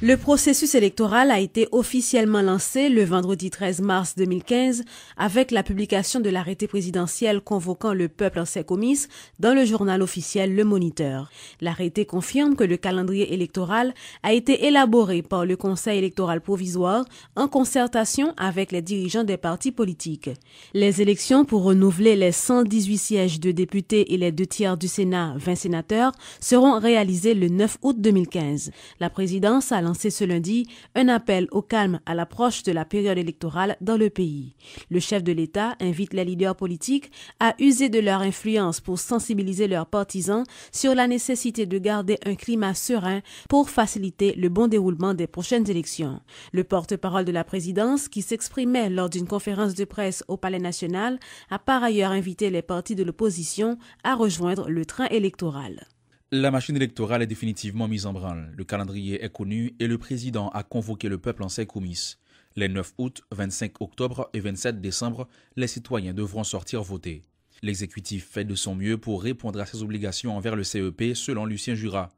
Le processus électoral a été officiellement lancé le vendredi 13 mars 2015 avec la publication de l'arrêté présidentiel convoquant le peuple en ses comices dans le journal officiel Le Moniteur. L'arrêté confirme que le calendrier électoral a été élaboré par le Conseil électoral provisoire en concertation avec les dirigeants des partis politiques. Les élections pour renouveler les 118 sièges de députés et les 2/3 du Sénat, 20 sénateurs, seront réalisées le 9 août 2015. La présidence a lancé ce lundi un appel au calme à l'approche de la période électorale dans le pays. Le chef de l'État invite les leaders politiques à user de leur influence pour sensibiliser leurs partisans sur la nécessité de garder un climat serein pour faciliter le bon déroulement des prochaines élections. Le porte-parole de la présidence, qui s'exprimait lors d'une conférence de presse au Palais national, a par ailleurs invité les partis de l'opposition à rejoindre le train électoral. La machine électorale est définitivement mise en branle. Le calendrier est connu et le président a convoqué le peuple en ses comices. Les 9 août, 25 octobre et 27 décembre, les citoyens devront sortir voter. L'exécutif fait de son mieux pour répondre à ses obligations envers le CEP, selon Lucien Jura.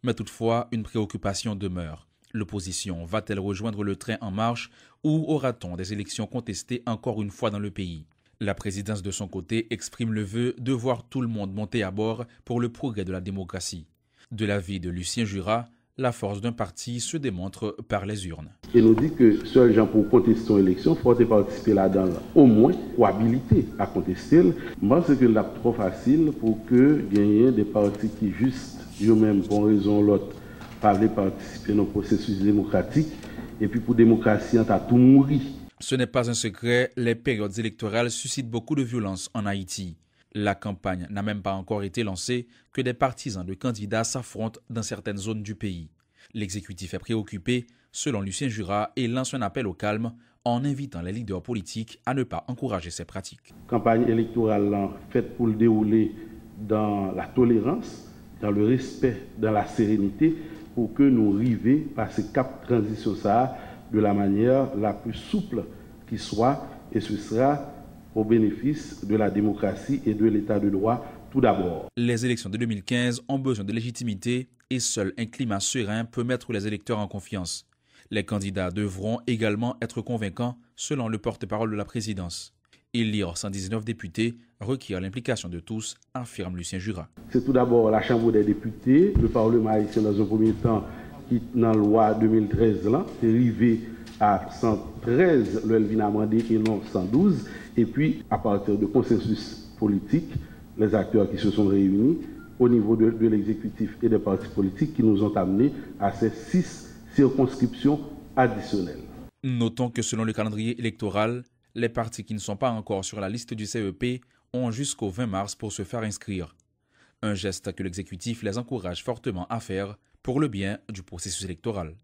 Mais toutefois, une préoccupation demeure. L'opposition va-t-elle rejoindre le train en marche ou aura-t-on des élections contestées encore une fois dans le pays ? La présidence de son côté exprime le vœu de voir tout le monde monter à bord pour le progrès de la démocratie. De l'avis de Lucien Jura, la force d'un parti se démontre par les urnes. Il nous dit que seuls gens pour contester une élection, il faut participer là-dedans, au moins, ou habilité à contester. Moi, c'est que c'est trop facile pour que il y ait des partis qui juste, eux-mêmes, pour une raison ou l'autre, parler participer dans le processus démocratique, et puis pour la démocratie, on a tout mourir. Ce n'est pas un secret, les périodes électorales suscitent beaucoup de violence en Haïti. La campagne n'a même pas encore été lancée que des partisans de candidats s'affrontent dans certaines zones du pays. L'exécutif est préoccupé, selon Lucien Jura, et lance un appel au calme en invitant les leaders politiques à ne pas encourager ces pratiques. Campagne électorale faite pour le dérouler dans la tolérance, dans le respect, dans la sérénité, pour que nous arrivions à ce cap transition ça de la manière la plus souple qui soit, et ce sera au bénéfice de la démocratie et de l'état de droit tout d'abord. Les élections de 2015 ont besoin de légitimité et seul un climat serein peut mettre les électeurs en confiance. Les candidats devront également être convaincants selon le porte-parole de la présidence. Élire 119 députés requiert l'implication de tous, affirme Lucien Jura. C'est tout d'abord la Chambre des députés, le Parlement haïtien dans un premier temps, qui dans la loi 2013 là, est arrivé à 113 le vient amendé et non 112. Et puis, à partir de consensus politique, les acteurs qui se sont réunis au niveau de l'exécutif et des partis politiques qui nous ont amenés à ces 6 circonscriptions additionnelles. Notons que selon le calendrier électoral, les partis qui ne sont pas encore sur la liste du CEP ont jusqu'au 20 mars pour se faire inscrire. Un geste que l'exécutif les encourage fortement à faire pour le bien du processus électoral.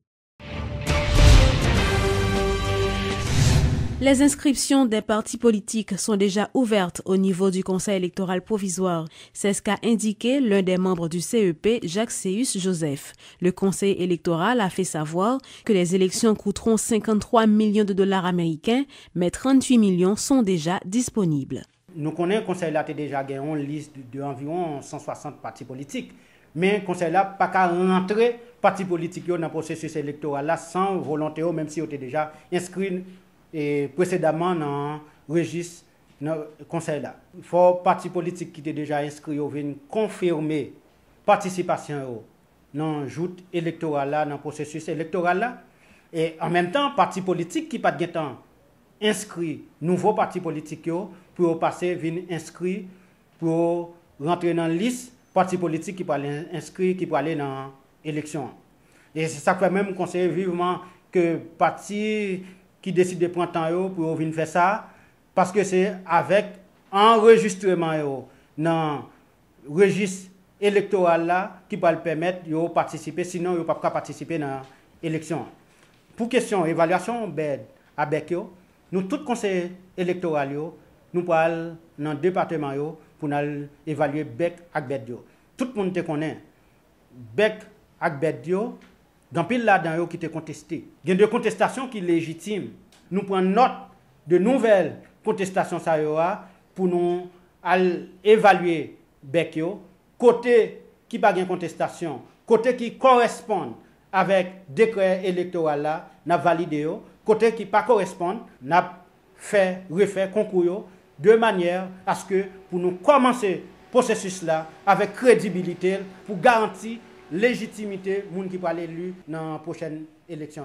Les inscriptions des partis politiques sont déjà ouvertes au niveau du Conseil électoral provisoire. C'est ce qu'a indiqué l'un des membres du CEP, Jacques Séus Joseph. Le Conseil électoral a fait savoir que les élections coûteront 53 millions de dollars américains, mais 38 millions sont déjà disponibles. Nous connaissons le Conseil là déjà gagné une liste d'environ 160 partis politiques. Mais le Conseil là pas qu'à rentrer partis politiques dans le processus électoral là sans volonté, même si ils étaient déjà inscrits précédemment dans le registre dans le Conseil là. Il faut partis politiques qui étaient déjà inscrits viennent confirmer participation dans le joute électoral là, dans le processus électoral là. Et en même temps, partis politiques qui pas de temps inscrits, nouveaux partis politiques pour passer viennent inscrits pour rentrer dans la liste partis politiques qui peuvent aller inscrire, qui peuvent aller dans l'élection. Et c'est ça que même conseiller vivement que partis qui décident de prendre temps pour venir faire ça, parce que c'est avec enregistrement dans le registre électoral là qui va le permettre de participer, sinon ils ne peuvent pas participer dans l'élection. Pour question évaluation avec eux, nous tous conseillers électoraux, nous parlons dans le département pour évaluer bec ak bed yo. Tout le monde te connaît. Bec ak bed yo, dans pile là-dedans qui te contesté. Il y a des contestations qui sont légitimes. Nous prenons note de nouvelles contestations ça pour nous évaluer bec yo, côté qui pas de contestation, côté qui correspond avec décret électoral là, n'a validé yo, côté qui pas correspond, n'a fait refaire concours yo, de manière à ce que pour nous commencer processus là avec crédibilité pour garantir légitimité moun qui va l'élu dans la prochaine élection.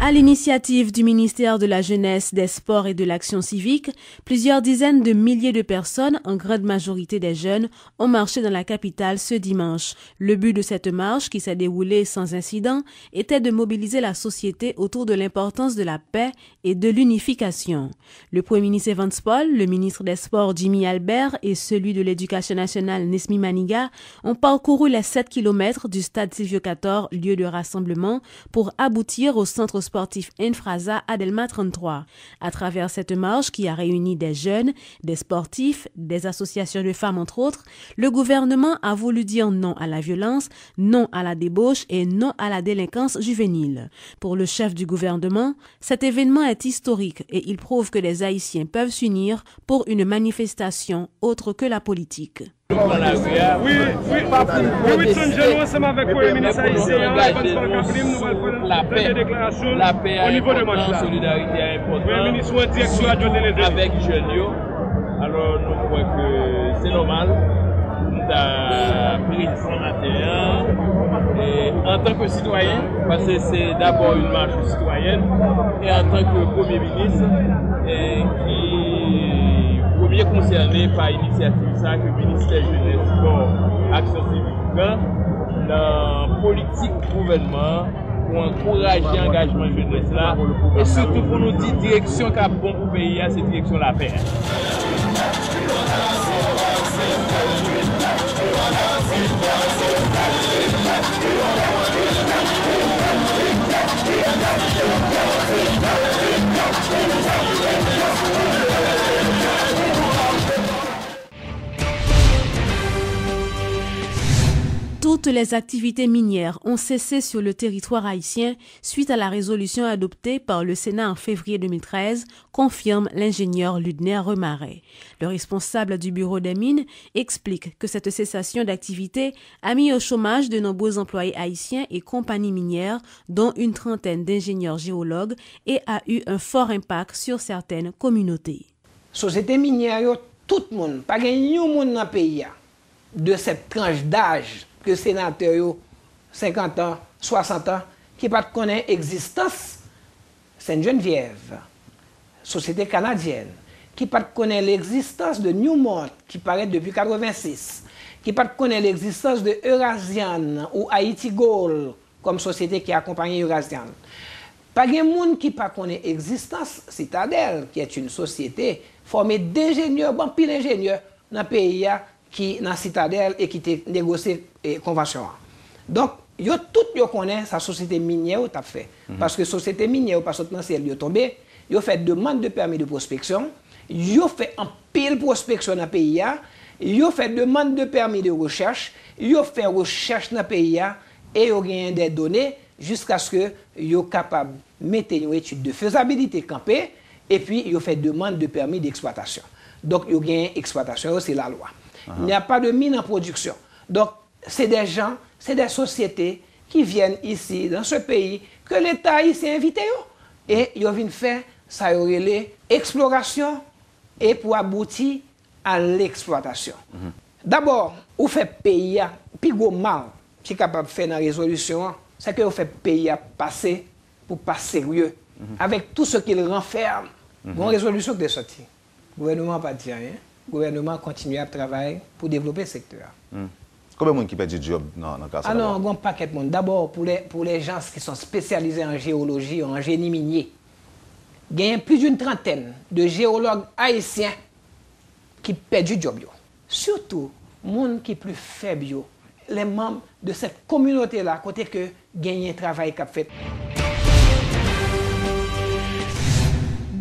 À l'initiative du ministère de la Jeunesse, des Sports et de l'Action civique, plusieurs dizaines de milliers de personnes, en grande majorité des jeunes, ont marché dans la capitale ce dimanche. Le but de cette marche, qui s'est déroulée sans incident, était de mobiliser la société autour de l'importance de la paix et de l'unification. Le Premier ministre Evans Paul, le ministre des Sports Jimmy Albert et celui de l'Éducation nationale Nesmi Maniga ont parcouru les 7 km du stade Silvio Cator, lieu de rassemblement, pour aboutir au centre sportif Infrasa à Delma 33. À travers cette marche qui a réuni des jeunes, des sportifs, des associations de femmes entre autres, le gouvernement a voulu dire non à la violence, non à la débauche et non à la délinquance juvénile. Pour le chef du gouvernement, cet événement est historique et il prouve que les Haïtiens peuvent s'unir pour une manifestation autre que la politique. Oui, ensemble avec le Premier ministre haïtien, la paix au niveau de la solidarité est importante avec Genio. Alors nous croyons que c'est normal. Nous avons pris ce matin en tant que citoyen, parce que c'est d'abord une marche citoyenne, et en tant que Premier ministre qui premier concerné par l'initiative ça que le ministère Jeunesse Sport Action civique dans politique gouvernement pour encourager l'engagement jeunesse là et surtout pour nous dire direction qu'a bon pour le pays, c'est direction la paix. Toutes les activités minières ont cessé sur le territoire haïtien suite à la résolution adoptée par le Sénat en février 2013, confirme l'ingénieur Ludner Remaret. Le responsable du bureau des mines explique que cette cessation d'activité a mis au chômage de nombreux employés haïtiens et compagnies minières, dont une trentaine d'ingénieurs géologues, et a eu un fort impact sur certaines communautés. Société minière, tout le monde, pas gagné un monde dans le pays de cette tranche d'âge que sénateur 50 ans, 60 ans, qui pas connaît l'existence Sainte-Geneviève, société canadienne, qui pas connaît l'existence de Newmont, qui paraît depuis 86, qui pas connaît l'existence de Eurasian ou Haïti Gold, comme société qui accompagne Eurasian. Pas de monde qui pas connaît l'existence Citadel, qui est une société formée d'ingénieurs, bon pile ingénieurs dans le pays qui dans Citadel et qui a négocié convention. Donc, tout connaît sa société minière t'a fait. Parce que société minière pas seulement si elle est tombée, yo fait demande de permis de prospection, yo fait un pile prospection dans le pays, yo fait demande de permis de recherche, yo fait recherche dans le pays et yo gagne des données jusqu'à ce que yo capable mettre une étude de faisabilité campée et puis yo fait demande de permis d'exploitation. Donc yo gagne exploitation, c'est la loi. Il n'y a pas de mine en production. Donc, c'est des gens, c'est des sociétés qui viennent ici, dans ce pays, que l'État ici a invité. Et ils viennent faire ça, l'exploration et pour aboutir à l'exploitation. D'abord, vous faites pays, puis gros mal qui est capable de faire dans la résolution, c'est que vous faites pays passer pour pas sérieux, avec tout ce qu'il renferme. Bon, résolution qui est sortie. Le gouvernement n'a pas dit rien. Le gouvernement continue à travailler pour développer le secteur. Combien de monde qui perd du job dans le cas? Ah non, un grand paquet de monde. D'abord, pour les gens qui sont spécialisés en géologie, en génie minier, il y a plus d'une trentaine de géologues haïtiens qui perdent du job. Surtout, les gens qui sont plus faibles, les membres de cette communauté-là, côté que gagnent un travail qu'a fait.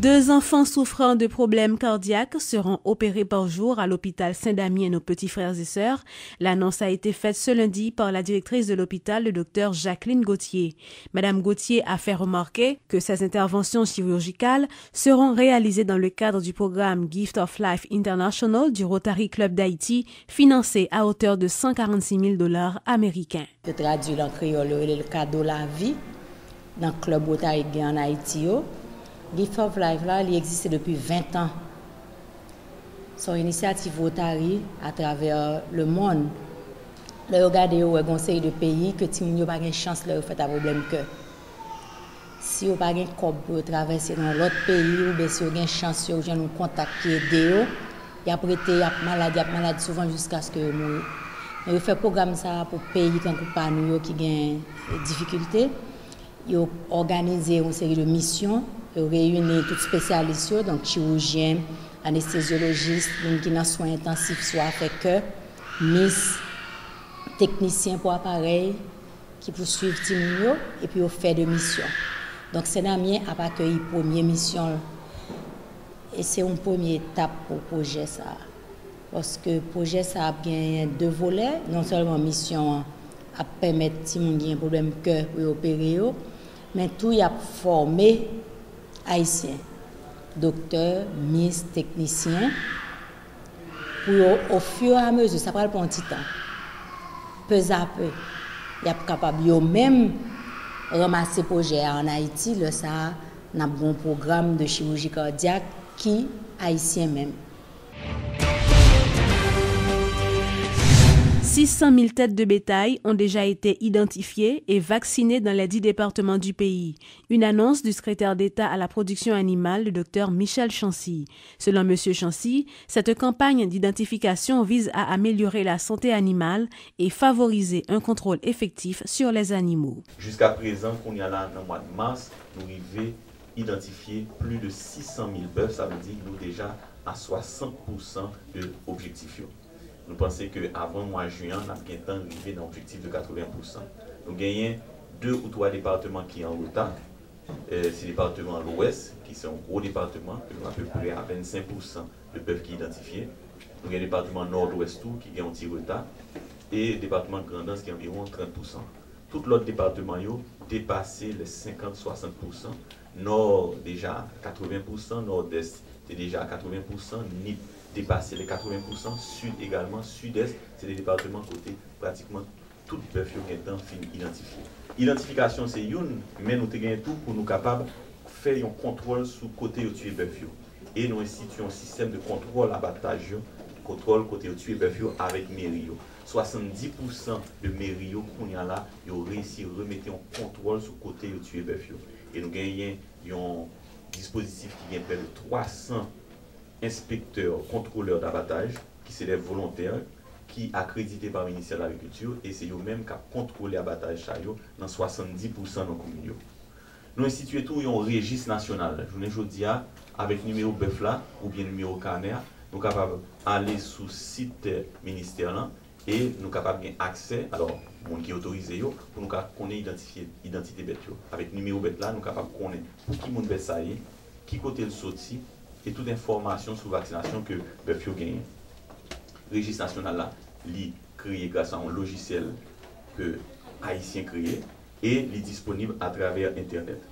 2 enfants souffrant de problèmes cardiaques seront opérés par jour à l'hôpital Saint-Damien, nos petits frères et sœurs. L'annonce a été faite ce lundi par la directrice de l'hôpital, le docteur Jacqueline Gauthier. Madame Gauthier a fait remarquer que ces interventions chirurgicales seront réalisées dans le cadre du programme Gift of Life International du Rotary Club d'Haïti, financé à hauteur de $146 000 américains. Je traduis en créole le cadeau la vie dans le club Rotary en Haïti. Gift of Life là, il existe depuis 20 ans. Son initiative Rotary à travers le monde. Le regarder au conseil de pays que si vous n'avez pas de chance de faire un problème que si vous n'avez pas de cob pour traverser dans l'autre pays ou bien si vous avez une chance de nous contacter aider il y a prêté y a maladie souvent jusqu'à ce que nous fait programme ça pour pays quand pas nous qui gagne difficulté. Ils organisé une série de missions. Ils réunissent tous les spécialistes, donc chirurgiens, anesthésologistes, qui ont soins intensifs, soit fait cœur, miss, techniciens pour appareil, qui poursuivent Timonio, et puis ils fait de missions. Donc, Saint-Damien a accueilli la première mission. Et c'est une première étape pour le projet. Ça. Parce que le projet ça a bien 2 volets. Non seulement mission à permettre Timonio un problème de cœur pour opérer, mais tout il a formé Haïtiens, docteurs, miss, techniciens, pour au fur et à mesure, ça prend un petit temps, peu à peu, il est capable de même ramasser projet en Haïti, là, ça a un bon programme de chirurgie cardiaque qui Haïtien même. 600 000 têtes de bétail ont déjà été identifiées et vaccinées dans les 10 départements du pays. Une annonce du secrétaire d'État à la production animale, le docteur Michel Chancy. Selon M. Chancy, cette campagne d'identification vise à améliorer la santé animale et favoriser un contrôle effectif sur les animaux. Jusqu'à présent, qu'on y a là dans le mois de mars, nous avons identifié plus de 600 000 bœufs, ça veut dire que nous déjà à 60% de l'objectif. Nous pensons qu'avant le mois de juin, nous avons arrivé dans l'objectif de 80%. Nous gagnons 2 ou 3 départements qui sont en retard. C'est le département de l'Ouest, qui sont un gros département, qui ont à peu près à 25% de bœufs qui sont identifiés. Nous avons le département Nord-Ouest qui a un petit retard. Et le département de Grandance qui est environ 30%. Tout l'autre département a dépassé les 50-60%. Nord déjà 80%, Nord-Est c'est déjà 80%, NIP dépasser les 80%, Sud également, Sud-Est, c'est des départements côté pratiquement tout bœuf qui est identifié. L'identification c'est une, mais nous avons tout pour nous capables de faire un contrôle sur le côté où tu es bœuf. Et nous instituons un système de contrôle abattage, contrôle côté où tu es bœuf avec mairie. 70% de mairie qu'on a là, ils ont réussi à remettre un contrôle sur le côté où tu es bœuf. Et nous gagnons un dispositif qui gagne près de 300 inspecteurs, contrôleurs d'abattage, qui sont des volontaires, qui sont accrédités par le ministère de l'Agriculture, et c'est eux-mêmes qui contrôlent l'abattage dans 70% de nos communes. Nous instituons tout un registre national. Je vous dis, avec numéro bœuf là, ou bien numéro carnet, nous sommes capables d'aller sur le site ministère et nous sommes capables d'avoir accès, alors, le monde qui est autorisé, pour nous connaître l'identité bête. Avec numéro bête là, nous sommes capables de connaître pour qui monde bête ça est, qui côté le sorti, et toute information sur la vaccination que bœuf gagne. Le registre national là, il créé grâce à un logiciel que Haïtien créé et il est disponible à travers Internet.